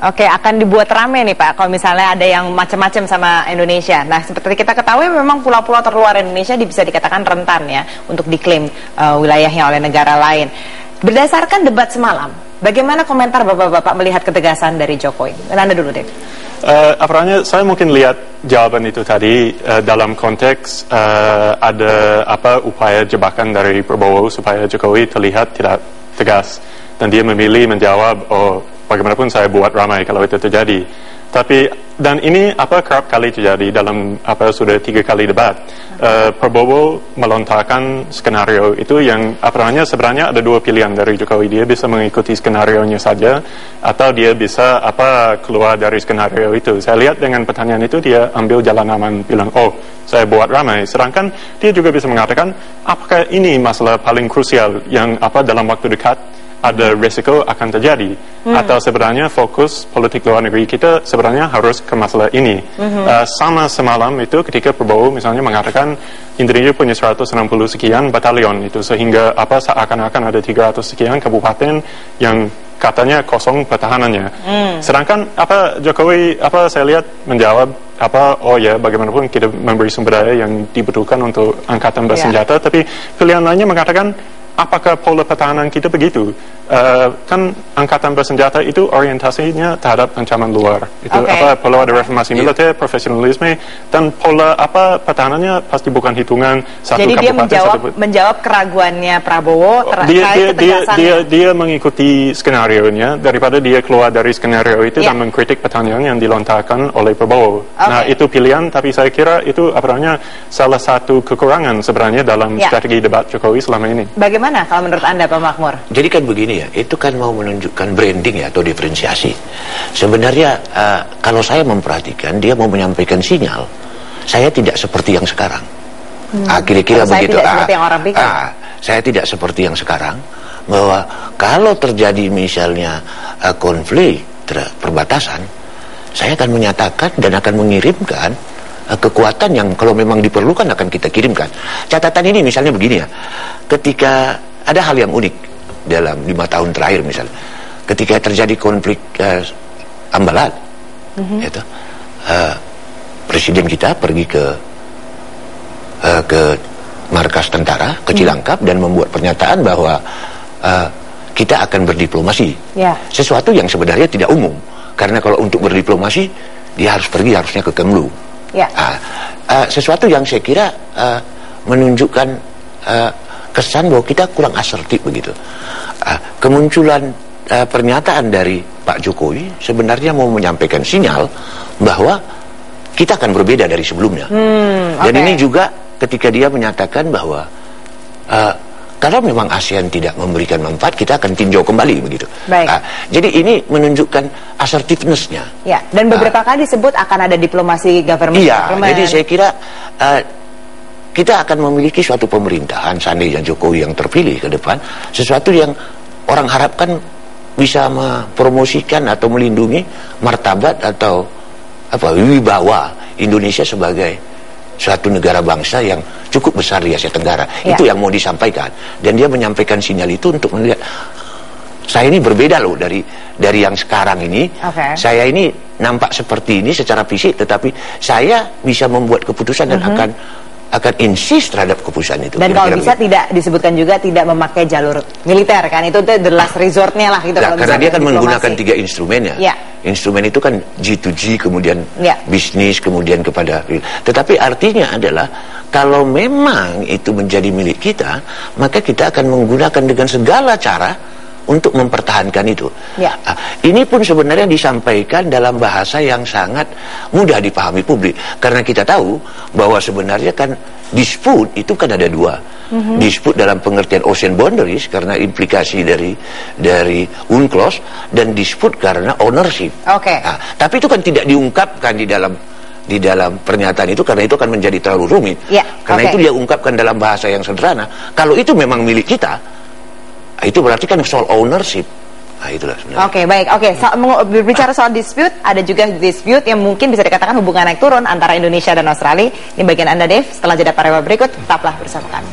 Oke, akan dibuat rame nih Pak, kalau misalnya ada yang macam-macam sama Indonesia. Nah, seperti kita ketahui memang pulau-pulau terluar Indonesia bisa dikatakan rentan ya untuk diklaim wilayahnya oleh negara lain. Berdasarkan debat semalam, bagaimana komentar Bapak-Bapak melihat ketegasan dari Jokowi? Anda dulu deh. Saya mungkin lihat jawaban itu tadi dalam konteks ada upaya jebakan dari Prabowo supaya Jokowi terlihat tidak tegas, dan dia memilih menjawab, bagaimanapun saya buat ramai kalau itu terjadi. Dan ini kerap kali terjadi dalam sudah 3 kali debat. Prabowo melontarkan skenario itu yang sebenarnya ada 2 pilihan dari Jokowi. Dia bisa mengikuti skenario-nya saja, atau dia bisa keluar dari skenario itu. Saya lihat dengan pertanyaan itu dia ambil jalan aman, bilang saya buat ramai. Sedangkan dia juga bisa mengatakan apakah ini masalah paling krusial yang dalam waktu dekat ada resiko akan terjadi, atau sebenarnya fokus politik luar negeri kita sebenarnya harus ke masalah ini. Sama semalam itu ketika Prabowo misalnya mengatakan Indonesia punya 160 sekian batalion itu, sehingga seakan-akan ada 300 sekian kabupaten yang katanya kosong pertahanannya. Sedangkan Jokowi saya lihat menjawab bagaimanapun kita memberi sumber daya yang dibutuhkan untuk angkatan bersenjata, tapi pilihan lainnya mengatakan apakah pola pertahanan kita begitu? Kan angkatan bersenjata itu orientasinya terhadap ancaman luar. Itu perlu ada reformasi militer, profesionalisme, dan pola pertahanannya pasti bukan hitungan satu Jadi kabupaten. Jadi dia menjawab keraguannya Prabowo terkait ketegasannya. Dia mengikuti skenario-nya daripada dia keluar dari skenario itu dan mengkritik pertanyaan yang dilontarkan oleh Prabowo. Nah, itu pilihan, tapi saya kira itu salah satu kekurangan sebenarnya dalam strategi debat Jokowi selama ini. Bagaimana kalau menurut Anda, Pak Makmur? Jadi kan begini ya, itu kan mau menunjukkan branding ya, atau diferensiasi. Sebenarnya kalau saya memperhatikan, dia mau menyampaikan sinyal, saya tidak seperti yang sekarang. Kira-kira begitu. Saya tidak seperti yang sekarang, bahwa kalau terjadi misalnya konflik perbatasan, saya akan menyatakan dan akan mengirimkan kekuatan yang kalau memang diperlukan akan kita kirimkan. Catatan ini misalnya begini ya, ketika ada hal yang unik dalam 5 tahun terakhir misalnya, ketika terjadi konflik Ambalat, presiden kita pergi ke markas tentara ke Cilangkap dan membuat pernyataan bahwa kita akan berdiplomasi. Sesuatu yang sebenarnya tidak umum, karena kalau untuk berdiplomasi dia harus pergi harusnya ke Kemlu. Sesuatu yang saya kira menunjukkan kesan bahwa kita kurang asertif begitu. Kemunculan pernyataan dari Pak Jokowi sebenarnya mau menyampaikan sinyal bahwa kita akan berbeda dari sebelumnya. Dan ini juga ketika dia menyatakan bahwa kalau memang ASEAN tidak memberikan manfaat, kita akan tinjau kembali begitu. Jadi ini menunjukkan assertiveness-nya. Dan beberapa kali disebut akan ada diplomasi government. Jadi saya kira kita akan memiliki suatu pemerintahan seandainya Jokowi yang terpilih ke depan, sesuatu yang orang harapkan bisa mempromosikan atau melindungi martabat atau wibawa Indonesia sebagai suatu negara bangsa yang cukup besar di Asia Tenggara. Itu yang mau disampaikan, dan dia menyampaikan sinyal itu untuk melihat saya ini berbeda loh dari yang sekarang ini. Saya ini nampak seperti ini secara fisik, tetapi saya bisa membuat keputusan dan akan insist terhadap keputusan itu. Dan kalau bisa tidak disebutkan juga tidak memakai jalur militer kan, itu the last resortnya lah gitu. Karena dia akan menggunakan 3 instrumennya. Instrumen itu kan G2G, kemudian bisnis, kemudian kepada. Tetapi artinya adalah kalau memang itu menjadi milik kita, maka kita akan menggunakan dengan segala cara untuk mempertahankan itu. Ini pun sebenarnya disampaikan dalam bahasa yang sangat mudah dipahami publik, karena kita tahu bahwa sebenarnya kan dispute itu kan ada 2. Dispute dalam pengertian ocean boundaries karena implikasi dari UNCLOS, dan dispute karena ownership. Tapi itu kan tidak diungkapkan di dalam pernyataan itu, karena itu akan menjadi terlalu rumit. Karena itu dia ungkapkan dalam bahasa yang sederhana. Kalau itu memang milik kita, itu berarti kan soal ownership. Itulah sebenarnya. Berbicara soal dispute, ada juga dispute yang mungkin bisa dikatakan hubungan naik turun antara Indonesia dan Australia. Ini bagian Anda, Dave. Setelah jeda para berikut, tetaplah bersama kami.